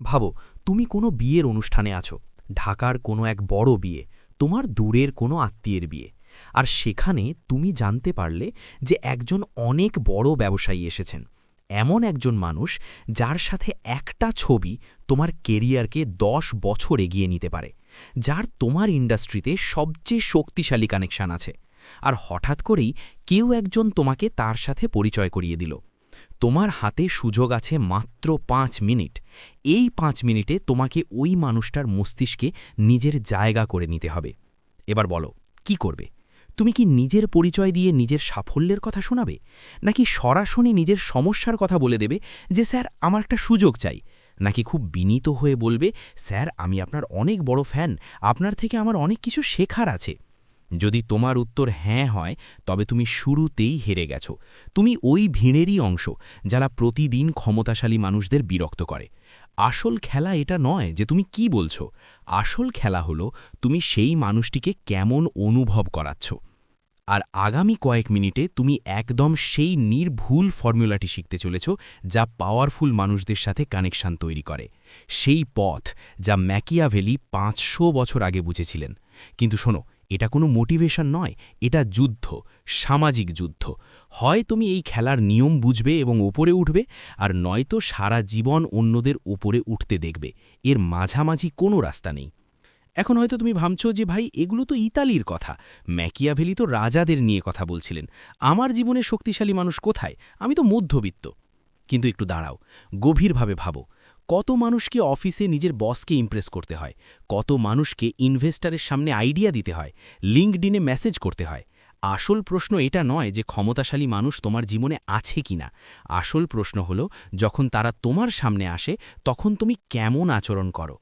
ভাবো, তুমি কোনো বিয়ের অনুষ্ঠানে আছো। ঢাকার কোনো এক বড় বিয়ে, তোমার দূরের কোনো আত্মীয়ের বিয়ে। আর সেখানে তুমি জানতে পারলে যে একজন অনেক বড় ব্যবসায়ী এসেছেন। এমন একজন মানুষ যার সাথে একটা ছবি তোমার কেরিয়ারকে 10 বছর এগিয়ে নিতে পারে, যার তোমার ইন্ডাস্ট্রিতে সবচেয়ে শক্তিশালী কানেকশন আছে। আর হঠাৎ করেই কেউ একজন তোমাকে তার সাথে পরিচয় করিয়ে দিল। তোমার হাতে সুযোগ আছে মাত্র 5 মিনিট। এই 5 মিনিটে তোমাকে ওই মানুষটার মস্তিষ্কে নিজের জায়গা করে নিতে হবে। এবার বলো, কি করবে? তুমি কি নিজের পরিচয় দিয়ে নিজের সাফল্যের কথা শোনাবে, নাকি সরাসরি নিজের সমস্যার কথা বলে দেবে যে স্যার আমার একটা সুযোগ চাই, নাকি খুব বিনীত হয়ে বলবে স্যার আমি আপনার অনেক বড় ফ্যান, আপনার থেকে আমার অনেক কিছু শেখার আছে? যদি তোমার উত্তর হ্যাঁ হয়, তবে তুমি শুরুতেই হেরে গেছো। তুমি ওই ভিড়েরই অংশ যারা প্রতিদিন ক্ষমতাশালী মানুষদের বিরক্ত করে। আসল খেলা এটা নয় যে তুমি কি বলছো, আসল খেলা হলো তুমি সেই মানুষটিকে কেমন অনুভব করাচ্ছ। আর আগামী কয়েক মিনিটে তুমি একদম সেই নির্ভুল ফর্মুলাটি শিখতে চলেছ যা পাওয়ারফুল মানুষদের সাথে কানেকশন তৈরি করে, সেই পথ যা ম্যাকিয়াভেলি 500 বছর আগে বুঝেছিলেন। কিন্তু শোনো, এটা কোনো মোটিভেশন নয়, এটা যুদ্ধ, সামাজিক যুদ্ধ। হয় তুমি এই খেলার নিয়ম বুঝবে এবং উপরে উঠবে, আর নয়তো সারা জীবন অন্যদের উপরে উঠতে দেখবে। এর মাঝামাঝি কোনো রাস্তা নেই। এখন হয়তো তুমি ভাবছো যে ভাই এগুলো তো ইতালির কথা, ম্যাকিয়াভেলি তো রাজাদের নিয়ে কথা বলছিলেন, আমার জীবনে শক্তিশালী মানুষ কোথায়? আমি তো মধ্যবিত্ত। কিন্তু একটু দাঁড়াও, গভীরভাবে ভাবো। কত মানুষকে অফিসে নিজের বসকে ইমপ্রেস করতে হয়, কত মানুষকে ইনভেস্টরের সামনে আইডিয়া দিতে হয়, লিঙ্কডিনে মেসেজ করতে হয়। আসল প্রশ্ন এটা নয় যে ক্ষমতাশালী মানুষ তোমার জীবনে আছে কিনা। আসল প্রশ্ন হলো, যখন তারা তোমার সামনে আসে তখন তুমি কেমন আচরণ করো।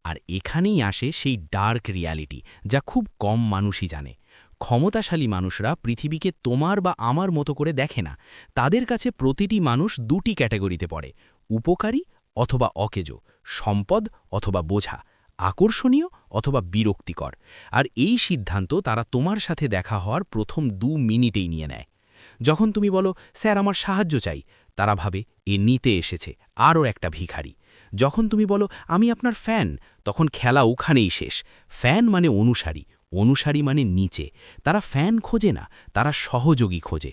আর এখানেই আসে সেই ডার্ক রিয়ালিটি যা খুব কম মানুষই জানে। ক্ষমতাশালী মানুষরা পৃথিবীকে তোমার বা আমার মতো করে দেখে না। তাদের কাছে প্রতিটি মানুষ দুটি ক্যাটাগরিতে পড়ে: উপকারী অথবা অকেজো, সম্পদ অথবা বোঝা, আকর্ষণীয় অথবা বিরক্তিকর। আর এই সিদ্ধান্ত তারা তোমার সাথে দেখা হওয়ার প্রথম 2 মিনিটেই নিয়ে নেয়। যখন তুমি বলো স্যার আমার সাহায্য চাই, তারা ভাবে এ নিতে এসেছে, আরও একটা ভিখারি। যখন তুমি বলো আমি আপনার ফ্যান, তখন খেলা ওখানেই শেষ। ফ্যান মানে অনুসারী, অনুসারী মানে নিচে। তারা ফ্যান খোঁজে না, তারা সহযোগী খোঁজে।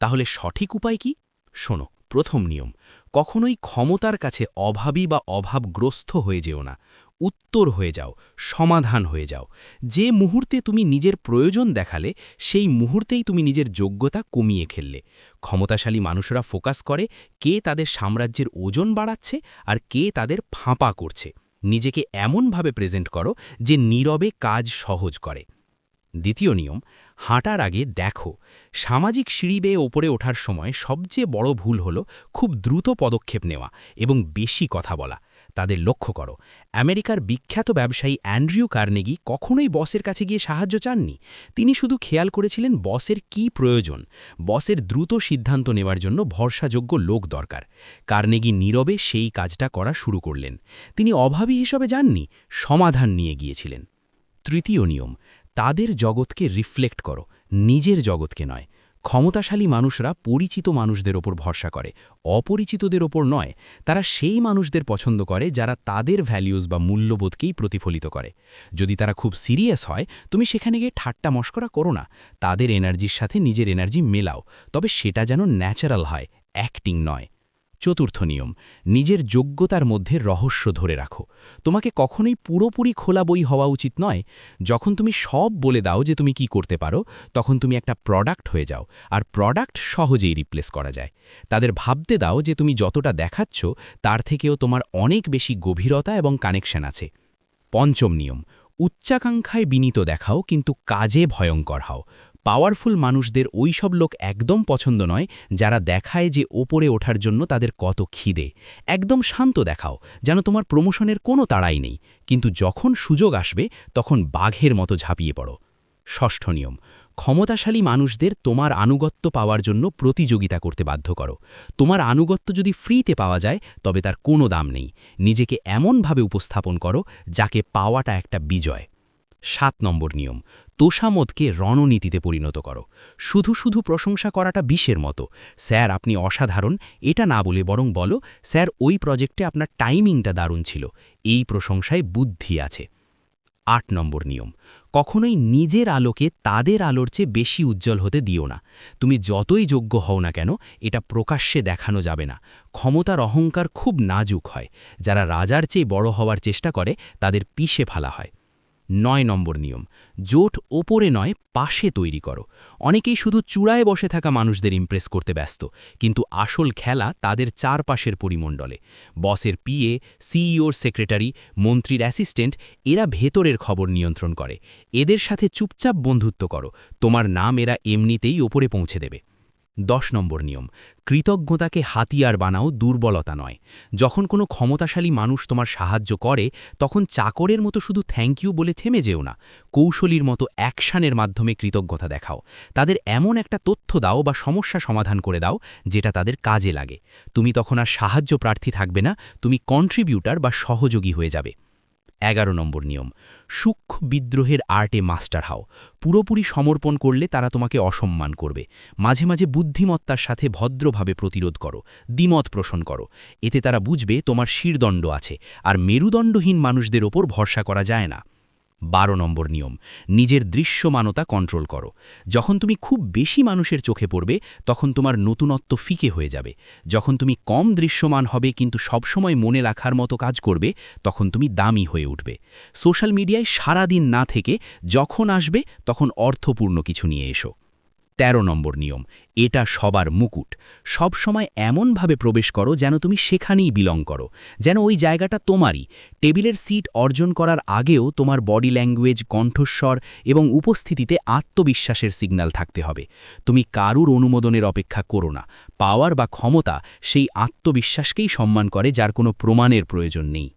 তাহলে সঠিক উপায় কি? শোনো, প্রথম নিয়ম: কখনোই ক্ষমতার কাছে অভাবী বা অভাবগ্রস্ত হয়ে যেও না। উত্তর হয়ে যাও, সমাধান হয়ে যাও। যে মুহূর্তে তুমি নিজের প্রয়োজন দেখালে, সেই মুহূর্তেই তুমি নিজের যোগ্যতা কমিয়ে খেললে। ক্ষমতাশালী মানুষরা ফোকাস করে কে তাদের সাম্রাজ্যের ওজন বাড়াচ্ছে আর কে তাদের ফাঁপা করছে। নিজেকে এমনভাবে প্রেজেন্ট করো যে নীরবে কাজ সহজ করে। দ্বিতীয় নিয়ম: হাঁটার আগে দেখো। সামাজিক সিঁড়ি বেয়ে ওপরে ওঠার সময় সবচেয়ে বড় ভুল হলো খুব দ্রুত পদক্ষেপ নেওয়া এবং বেশি কথা বলা। তাদের লক্ষ্য করো, আমেরিকার বিখ্যাত ব্যবসায়ী অ্যান্ড্রিউ কার্নেগি কখনোই বসের কাছে গিয়ে সাহায্য চাননি। তিনি শুধু খেয়াল করেছিলেন বসের কি প্রয়োজন। বসের দ্রুত সিদ্ধান্ত নেওয়ার জন্য ভরসাযোগ্য লোক দরকার। কার্নেগি নীরবে সেই কাজটা করা শুরু করলেন। তিনি অভাবী হিসেবে যাননি, সমাধান নিয়ে গিয়েছিলেন। তৃতীয় নিয়ম: তাদের জগৎকে রিফ্লেক্ট করো, নিজের জগৎকে নয়। ক্ষমতাশালী মানুষরা পরিচিত মানুষদের ওপর ভরসা করে, অপরিচিতদের ওপর নয়। তারা সেই মানুষদের পছন্দ করে যারা তাদের ভ্যালিউজ বা মূল্যবোধকেই প্রতিফলিত করে। যদি তারা খুব সিরিয়াস হয়, তুমি সেখানে গিয়ে ঠাট্টা মশকরা করো না। তাদের এনার্জির সাথে নিজের এনার্জি মেলাও, তবে সেটা যেন ন্যাচারাল হয়, অ্যাক্টিং নয়। চতুর্থ নিয়ম: নিজের যোগ্যতার মধ্যে রহস্য ধরে রাখো। তোমাকে কখনোই পুরোপুরি খোলা বই হওয়া উচিত নয়। যখন তুমি সব বলে দাও যে তুমি কি করতে পারো, তখন তুমি একটা প্রোডাক্ট হয়ে যাও, আর প্রোডাক্ট সহজেই রিপ্লেস করা যায়। তাদের ভাবতে দাও যে তুমি যতটা দেখাচ্ছ তার থেকেও তোমার অনেক বেশি গভীরতা এবং কানেকশন আছে। পঞ্চম নিয়ম: উচ্চাকাঙ্ক্ষায় বিনীত দেখাও, কিন্তু কাজে ভয়ঙ্কর হও। পাওয়ারফুল মানুষদের ওই সব লোক একদম পছন্দ নয় যারা দেখায় যে ওপরে ওঠার জন্য তাদের কত খিদে। একদম শান্ত দেখাও, যেন তোমার প্রমোশনের কোনো তাড়াই নেই, কিন্তু যখন সুযোগ আসবে তখন বাঘের মতো ঝাঁপিয়ে পড়ো। ষষ্ঠ নিয়ম: ক্ষমতাশালী মানুষদের তোমার আনুগত্য পাওয়ার জন্য প্রতিযোগিতা করতে বাধ্য করো। তোমার আনুগত্য যদি ফ্রিতে পাওয়া যায়, তবে তার কোনো দাম নেই। নিজেকে এমনভাবে উপস্থাপন করো যাকে পাওয়াটা একটা বিজয়। 7 নম্বর নিয়ম, তোষামোদকে রণনীতিতে পরিণত করো। শুধু শুধু প্রশংসা করাটা বিষের মতো। স্যার আপনি অসাধারণ এটা না বলে বরং বলো, স্যার ওই প্রজেক্টে আপনার টাইমিংটা দারুণ ছিল। এই প্রশংসায় বুদ্ধি আছে। 8 নম্বর নিয়ম, কখনোই নিজের আলোকে তাদের আলোর চেয়ে বেশি উজ্জ্বল হতে দিও না। তুমি যতই যোগ্য হও না কেন, এটা প্রকাশ্যে দেখানো যাবে না। ক্ষমতার অহংকার খুব নাজুক হয়। যারা রাজার চেয়ে বড় হওয়ার চেষ্টা করে তাদের পিষে ফেলা হয়। 9 নম্বর নিয়ম, জোট ওপরে নয় পাশে তৈরি করো। অনেকেই শুধু চূড়ায় বসে থাকা মানুষদের ইমপ্রেস করতে ব্যস্ত, কিন্তু আসল খেলা তাদের চারপাশের পরিমণ্ডলে। বসের পিএ, সিইওর সেক্রেটারি, মন্ত্রীর অ্যাসিস্ট্যান্ট, এরা ভেতরের খবর নিয়ন্ত্রণ করে। এদের সাথে চুপচাপ বন্ধুত্ব করো, তোমার নাম এরা এমনিতেই ওপরে পৌঁছে দেবে। 10 নম্বর নিয়ম, কৃতজ্ঞতাকে হাতিয়ার বানাও, দুর্বলতা নয়। যখন কোনো ক্ষমতাশালী মানুষ তোমার সাহায্য করে, তখন চাকরের মতো শুধু থ্যাংক ইউ বলে থেমে যেও না। কৌশলীর মতো অ্যাকশানের মাধ্যমে কৃতজ্ঞতা দেখাও। তাদের এমন একটা তথ্য দাও বা সমস্যা সমাধান করে দাও যেটা তাদের কাজে লাগে। তুমি তখন আর সাহায্য প্রার্থী থাকবে না, তুমি কন্ট্রিবিউটার বা সহযোগী হয়ে যাবে। 11 নম্বর নিয়ম, সূক্ষ্ম বিদ্রোহের আর্টে মাস্টার হও। পুরোপুরি সমর্পণ করলে তারা তোমাকে অসম্মান করবে। মাঝে মাঝে বুদ্ধিমত্তার সাথে ভদ্রভাবে প্রতিরোধ করো, দ্বিমত পোষণ করো। এতে তারা বুঝবে তোমার শিরদণ্ড আছে, আর মেরুদণ্ডহীন মানুষদের ওপর ভরসা করা যায় না। 12 নম্বর নিয়ম, নিজের দৃশ্যমানতা কন্ট্রোল করো। যখন তুমি খুব বেশি মানুষের চোখে পড়বে, তখন তোমার নতুনত্ব ফিকে হয়ে যাবে। যখন তুমি কম দৃশ্যমান হবে কিন্তু সবসময় মনে রাখার মতো কাজ করবে, তখন তুমি দামি হয়ে উঠবে। সোশ্যাল মিডিয়ায় সারাদিন না থেকে যখন আসবে তখন অর্থপূর্ণ কিছু নিয়ে এসো। 13 নম্বর নিয়ম, এটা সবার মুকুট। সব সময় এমনভাবে প্রবেশ করো যেন তুমি সেখানেই বিলং করো, যেন ওই জায়গাটা তোমারই। টেবিলের সিট অর্জন করার আগেও তোমার বডি ল্যাঙ্গুয়েজ, কণ্ঠস্বর এবং উপস্থিতিতে আত্মবিশ্বাসের সিগন্যাল থাকতে হবে। তুমি কারুর অনুমোদনের অপেক্ষা করো না। পাওয়ার বা ক্ষমতা সেই আত্মবিশ্বাসকেই সম্মান করে যার কোনো প্রমাণের প্রয়োজন নেই।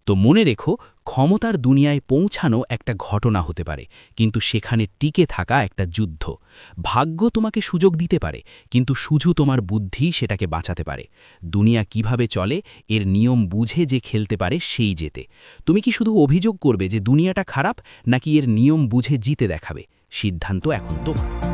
তো মনে রেখো, ক্ষমতার দুনিয়ায় পৌঁছানো একটা ঘটনা হতে পারে, কিন্তু সেখানে টিকে থাকা একটা যুদ্ধ। ভাগ্য তোমাকে সুযোগ দিতে পারে, কিন্তু শুধু তোমার বুদ্ধি সেটাকে বাঁচাতে পারে। দুনিয়া কিভাবে চলে এর নিয়ম বুঝে যে খেলতে পারে সেই জেতে। তুমি কি শুধু অভিযোগ করবে যে দুনিয়াটা খারাপ, নাকি এর নিয়ম বুঝে জিতে দেখাবে? সিদ্ধান্ত এখন তোমার।